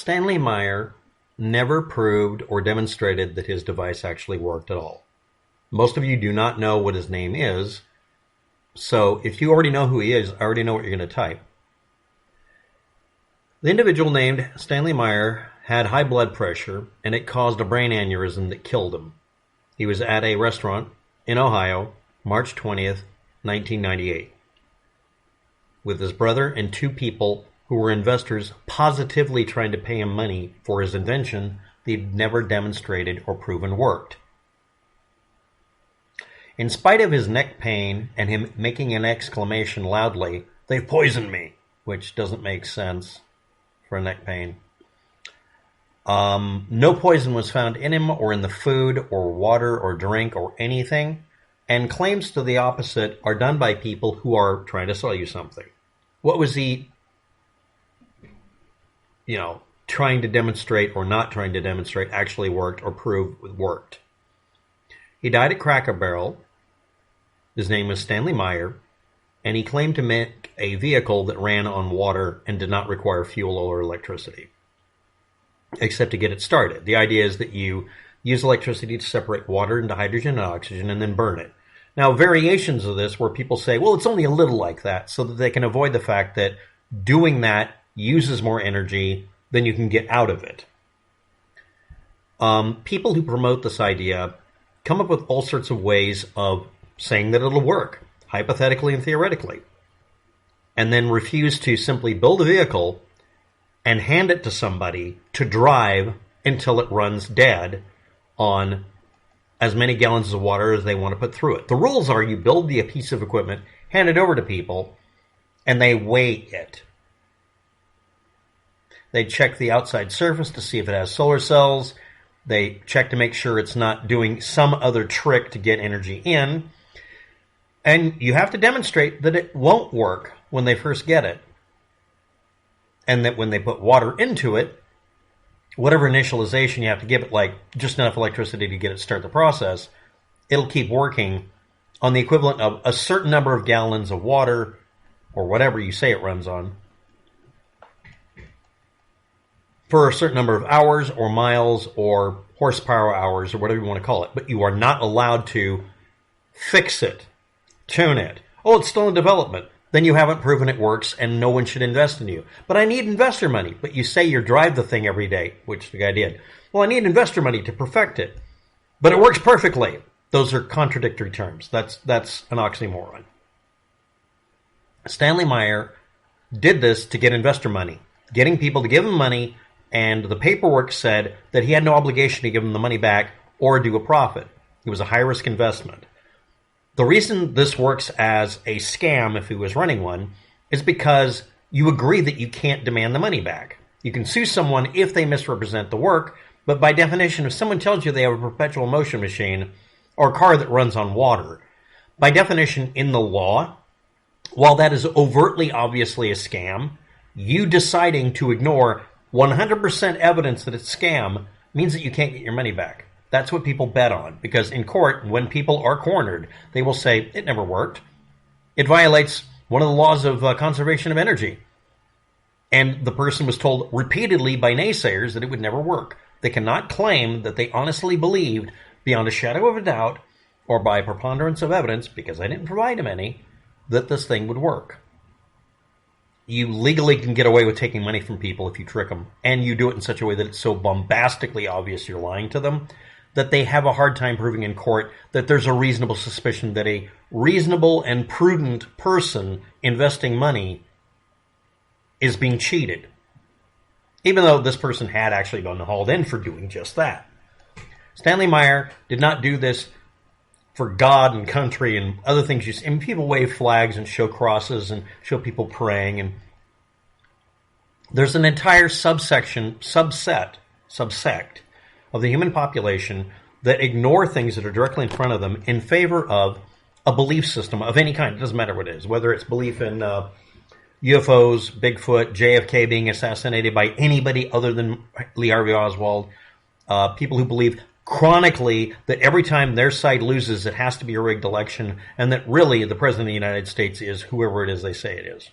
Stanley Meyer never proved or demonstrated that his device actually worked at all. Most of you do not know what his name is, so if you already know who he is, I already know what you're going to type. The individual named Stanley Meyer had high blood pressure, and it caused a brain aneurysm that killed him. He was at a restaurant in Ohio, March 20th, 1998, with his brother and two people who were investors positively trying to pay him money for his invention that he'd never demonstrated or proven worked. In spite of his neck pain and him making an exclamation loudly, "They've poisoned me," which doesn't make sense for a neck pain. No poison was found in him or in the food or water or drink or anything, and claims to the opposite are done by people who are trying to sell you something. What was he, trying to demonstrate or not trying to demonstrate actually worked or prove worked? He died at Cracker Barrel. His name was Stanley Meyer, and he claimed to make a vehicle that ran on water and did not require fuel or electricity, except to get it started. The idea is that you use electricity to separate water into hydrogen and oxygen and then burn it. Now, variations of this where people say, well, it's only a little like that, so that they can avoid the fact that doing that uses more energy than you can get out of it. People who promote this idea come up with all sorts of ways of saying that it'll work, hypothetically and theoretically, and then refuse to simply build a vehicle and hand it to somebody to drive until it runs dead on as many gallons of water as they want to put through it. The rules are you build a piece of equipment, hand it over to people, and they weigh it. They check the outside surface to see if it has solar cells. They check to make sure it's not doing some other trick to get energy in. And you have to demonstrate that it won't work when they first get it. And that when they put water into it, whatever initialization you have to give it, like just enough electricity to get it start the process, it'll keep working on the equivalent of a certain number of gallons of water or whatever you say it runs on for a certain number of hours or miles or horsepower hours or whatever you want to call it. But you are not allowed to fix it, tune it. Oh, it's still in development. Then you haven't proven it works and no one should invest in you. But I need investor money. But you say you drive the thing every day, which the guy did. Well, I need investor money to perfect it. But it works perfectly. Those are contradictory terms. That's an oxymoron. Stanley Meyer did this to get investor money, getting people to give him money, and the paperwork said that he had no obligation to give them the money back or do a profit. It was a high-risk investment. The reason this works as a scam, if he was running one, is because you agree that you can't demand the money back. You can sue someone if they misrepresent the work, but by definition, if someone tells you they have a perpetual motion machine or a car that runs on water, by definition in the law, while that is overtly obviously a scam, you deciding to ignore 100% evidence that it's scam means that you can't get your money back. That's what people bet on, because in court, when people are cornered, they will say, it never worked. It violates one of the laws of conservation of energy. And the person was told repeatedly by naysayers that it would never work. They cannot claim that they honestly believed, beyond a shadow of a doubt, or by preponderance of evidence, because I didn't provide them any, that this thing would work. You legally can get away with taking money from people if you trick them, and you do it in such a way that it's so bombastically obvious you're lying to them that they have a hard time proving in court that there's a reasonable suspicion that a reasonable and prudent person investing money is being cheated, even though this person had actually been hauled in for doing just that. Stanley Meyer did not do this for God and country and other things. And people wave flags and show crosses and show people praying. And there's an entire subsect of the human population that ignore things that are directly in front of them in favor of a belief system of any kind. It doesn't matter what it is, whether it's belief in UFOs, Bigfoot, JFK being assassinated by anybody other than Lee Harvey Oswald, people who believe chronically that every time their side loses, it has to be a rigged election, and that really the President of the United States is whoever it is they say it is.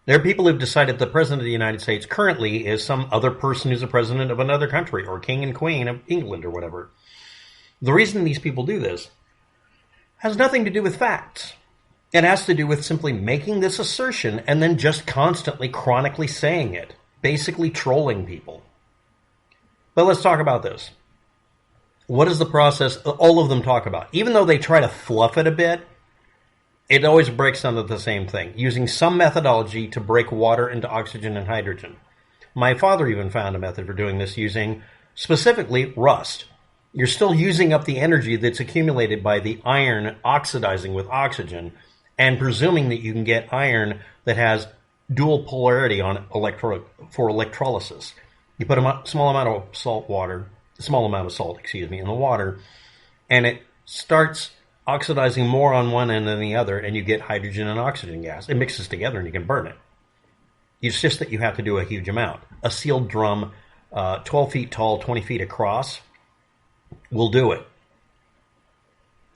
There are people who've decided the president of the United States currently is some other person who's a president of another country, or king and queen of England or whatever. The reason these people do this has nothing to do with facts. It has to do with simply making this assertion and then just constantly, chronically saying it, basically trolling people. But let's talk about this. What is the process all of them talk about? Even though they try to fluff it a bit, it always breaks down to the same thing, using some methodology to break water into oxygen and hydrogen. My father even found a method for doing this using specifically rust. You're still using up the energy that's accumulated by the iron oxidizing with oxygen and presuming that you can get iron that has dual polarity on for electrolysis. You put a small amount of salt, in the water, and it starts oxidizing more on one end than the other, and you get hydrogen and oxygen gas. It mixes together and you can burn it. It's just that you have to do a huge amount. A sealed drum, 12 feet tall, 20 feet across, will do it.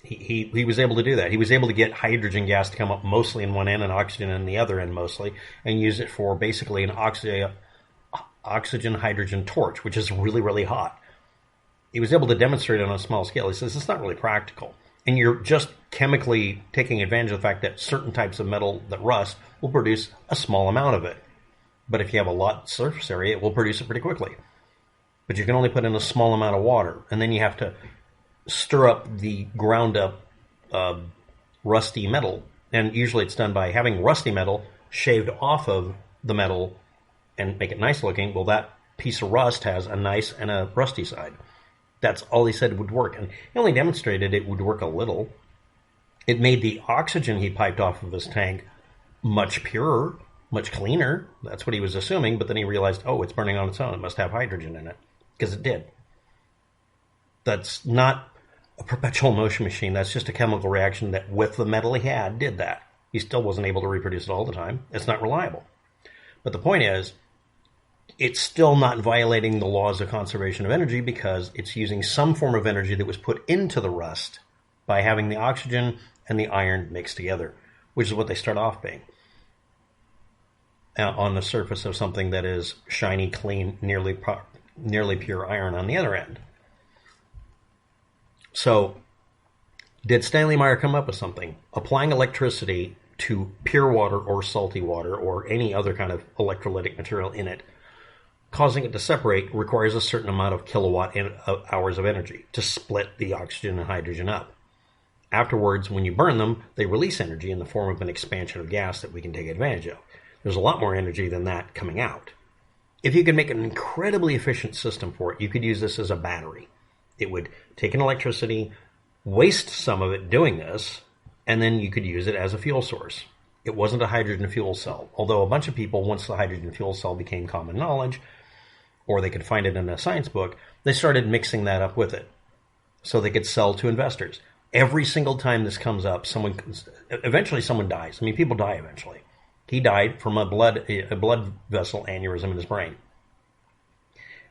He was able to do that. He was able to get hydrogen gas to come up mostly in one end and oxygen in the other end mostly, and use it for basically an oxygen-hydrogen torch, which is really, really hot. He was able to demonstrate it on a small scale. He says it's not really practical. And you're just chemically taking advantage of the fact that certain types of metal that rust will produce a small amount of it. But if you have a lot surface area, it will produce it pretty quickly. But you can only put in a small amount of water. And then you have to stir up the ground up rusty metal. And usually it's done by having rusty metal shaved off of the metal and make it nice looking. Well, that piece of rust has a nice and a rusty side. That's all he said would work. And he only demonstrated it would work a little. It made the oxygen he piped off of his tank much purer, much cleaner. That's what he was assuming. But then he realized, oh, it's burning on its own. It must have hydrogen in it. Because it did. That's not a perpetual motion machine. That's just a chemical reaction that with the metal he had did that. He still wasn't able to reproduce it all the time. It's not reliable. But the point is, it's still not violating the laws of conservation of energy because it's using some form of energy that was put into the rust by having the oxygen and the iron mixed together, which is what they start off being on the surface of something that is shiny, clean, nearly pure iron on the other end. So, did Stanley Meyer come up with something? Applying electricity to pure water or salty water or any other kind of electrolytic material in it, causing it to separate, requires a certain amount of kilowatt hours of energy to split the oxygen and hydrogen up. Afterwards, when you burn them, they release energy in the form of an expansion of gas that we can take advantage of. There's a lot more energy than that coming out. If you could make an incredibly efficient system for it, you could use this as a battery. It would take an electricity, waste some of it doing this, and then you could use it as a fuel source. It wasn't a hydrogen fuel cell, although a bunch of people, once the hydrogen fuel cell became common knowledge, or they could find it in a science book, they started mixing that up with it so they could sell to investors. Every single time this comes up, eventually someone dies. I mean, people die eventually. He died from a blood vessel aneurysm in his brain.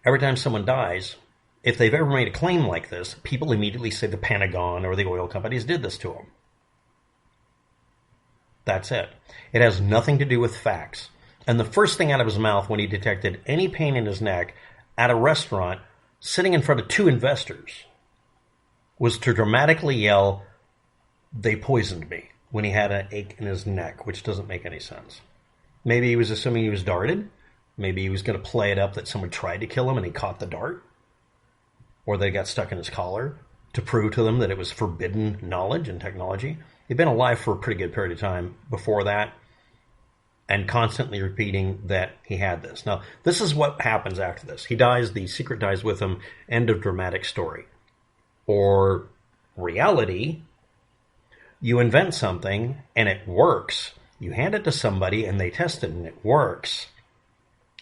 Every time someone dies, if they've ever made a claim like this, people immediately say the Pentagon or the oil companies did this to them. That's it. It has nothing to do with facts. And the first thing out of his mouth when he detected any pain in his neck at a restaurant sitting in front of two investors was to dramatically yell, "They poisoned me," when he had an ache in his neck, which doesn't make any sense. Maybe he was assuming he was darted. Maybe he was going to play it up that someone tried to kill him and he caught the dart. Or they got stuck in his collar to prove to them that it was forbidden knowledge and technology. He'd been alive for a pretty good period of time before that and constantly repeating that he had this. Now, this is what happens after this. He dies, the secret dies with him, end of dramatic story. Or reality, you invent something and it works. You hand it to somebody and they test it and it works.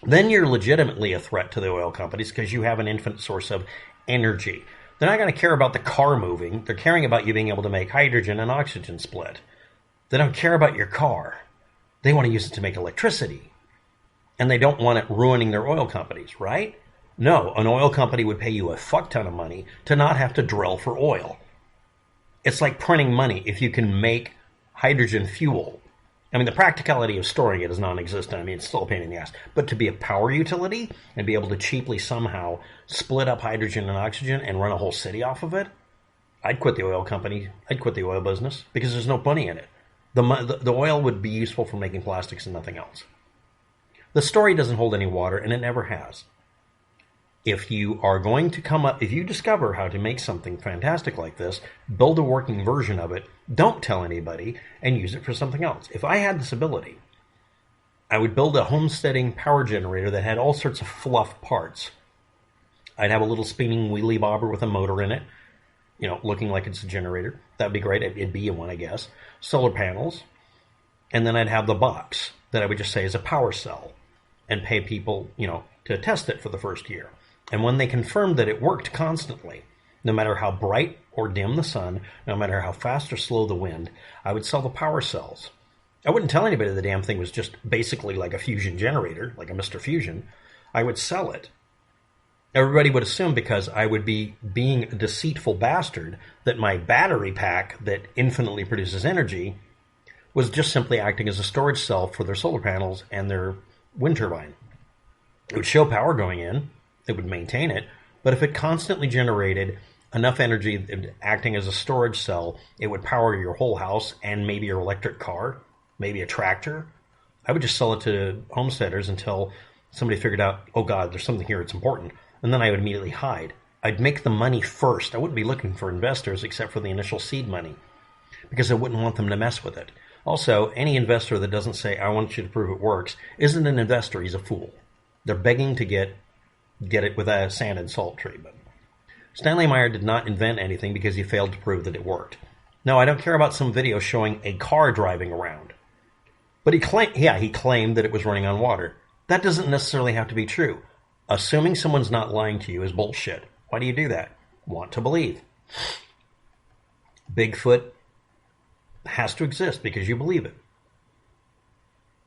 Then you're legitimately a threat to the oil companies because you have an infinite source of energy. They're not going to care about the car moving. They're caring about you being able to make hydrogen and oxygen split. They don't care about your car. They want to use it to make electricity. And they don't want it ruining their oil companies, right? No, an oil company would pay you a fuck ton of money to not have to drill for oil. It's like printing money. If you can make hydrogen fuel, I mean, the practicality of storing it is non-existent. I mean, it's still a pain in the ass. But to be a power utility and be able to cheaply somehow split up hydrogen and oxygen and run a whole city off of it, I'd quit the oil company. I'd quit the oil business because there's no money in it. The oil would be useful for making plastics and nothing else. The story doesn't hold any water, and it never has. If you are going to come up, if you discover how to make something fantastic like this, build a working version of it, don't tell anybody, and use it for something else. If I had this ability, I would build a homesteading power generator that had all sorts of fluff parts. I'd have a little spinning wheelie bobber with a motor in it, looking like it's a generator. That'd be great. It'd be one, I guess. Solar panels. And then I'd have the box that I would just say is a power cell and pay people, to test it for the first year. And when they confirmed that it worked constantly, no matter how bright or dim the sun, no matter how fast or slow the wind, I would sell the power cells. I wouldn't tell anybody the damn thing was just basically like a fusion generator, like a Mr. Fusion. I would sell it. Everybody would assume, because I would be being a deceitful bastard, that my battery pack that infinitely produces energy was just simply acting as a storage cell for their solar panels and their wind turbine. It would show power going in, it would maintain it, but if it constantly generated enough energy acting as a storage cell, it would power your whole house and maybe your electric car, maybe a tractor. I would just sell it to homesteaders until somebody figured out, oh God, there's something here, it's important. And then I would immediately hide. I'd make the money first. I wouldn't be looking for investors except for the initial seed money, because I wouldn't want them to mess with it. Also, any investor that doesn't say, I want you to prove it works, isn't an investor, he's a fool. They're begging to get it with a sand and salt treatment. Stanley Meyer did not invent anything because he failed to prove that it worked. No, I don't care about some video showing a car driving around. But he claimed that it was running on water. That doesn't necessarily have to be true. Assuming someone's not lying to you is bullshit. Why do you do that? Want to believe. Bigfoot has to exist because you believe it.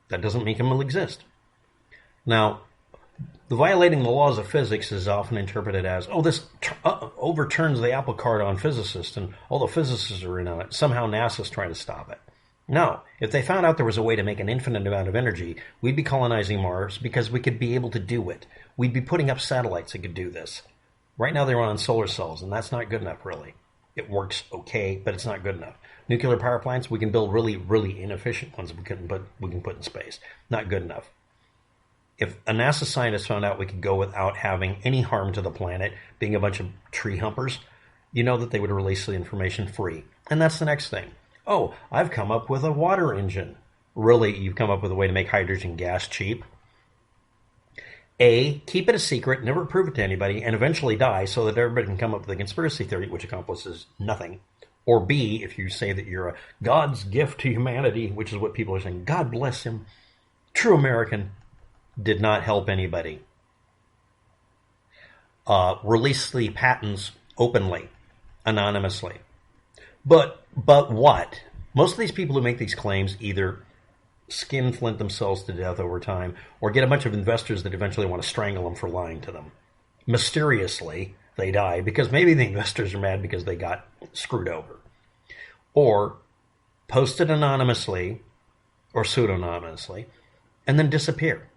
That doesn't make him exist. Now, the violating the laws of physics is often interpreted as, this overturns the apple cart on physicists, and all the physicists are in on it. Somehow NASA's trying to stop it. No, if they found out there was a way to make an infinite amount of energy, we'd be colonizing Mars because we could be able to do it. We'd be putting up satellites that could do this. Right now they run on solar cells, and that's not good enough, really. It works okay, but it's not good enough. Nuclear power plants, we can build really, really inefficient ones we can put in space. Not good enough. If a NASA scientist found out we could go without having any harm to the planet, being a bunch of tree humpers, you know that they would release the information free. And that's the next thing. Oh, I've come up with a water engine. Really, you've come up with a way to make hydrogen gas cheap? A, keep it a secret, never prove it to anybody, and eventually die so that everybody can come up with a conspiracy theory, which accomplishes nothing. Or B, if you say that you're a God's gift to humanity, which is what people are saying, God bless him, true American, did not help anybody. Release the patents openly, anonymously. But what? Most of these people who make these claims either skinflint themselves to death over time or get a bunch of investors that eventually want to strangle them for lying to them. Mysteriously, they die because maybe the investors are mad because they got screwed over. Or post it anonymously or pseudonymously and then disappear.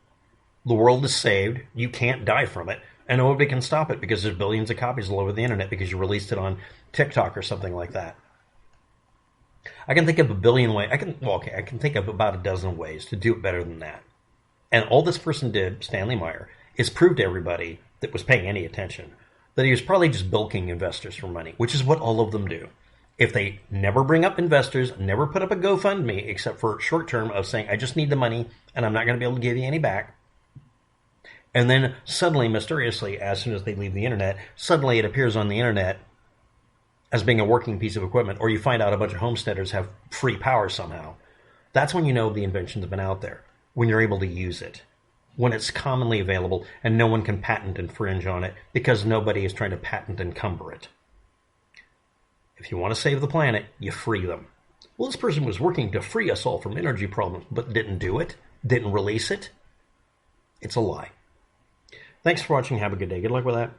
The world is saved. You can't die from it. And nobody can stop it because there's billions of copies all over the internet because you released it on TikTok or something like that. I can think of a billion ways. I can think of about a dozen ways to do it better than that. And all this person did, Stanley Meyer, is prove to everybody that was paying any attention that he was probably just bilking investors for money, which is what all of them do. If they never bring up investors, never put up a GoFundMe, except for short term of saying, I just need the money and I'm not going to be able to give you any back. And then suddenly, mysteriously, as soon as they leave the internet, suddenly it appears on the internet as being a working piece of equipment, or you find out a bunch of homesteaders have free power somehow. That's when you know the invention's been out there, when you're able to use it, when it's commonly available and no one can patent infringe on it because nobody is trying to patent encumber it. If you want to save the planet, you free them. Well, this person was working to free us all from energy problems, but didn't do it, didn't release it. It's a lie. Thanks for watching. Have a good day. Good luck with that.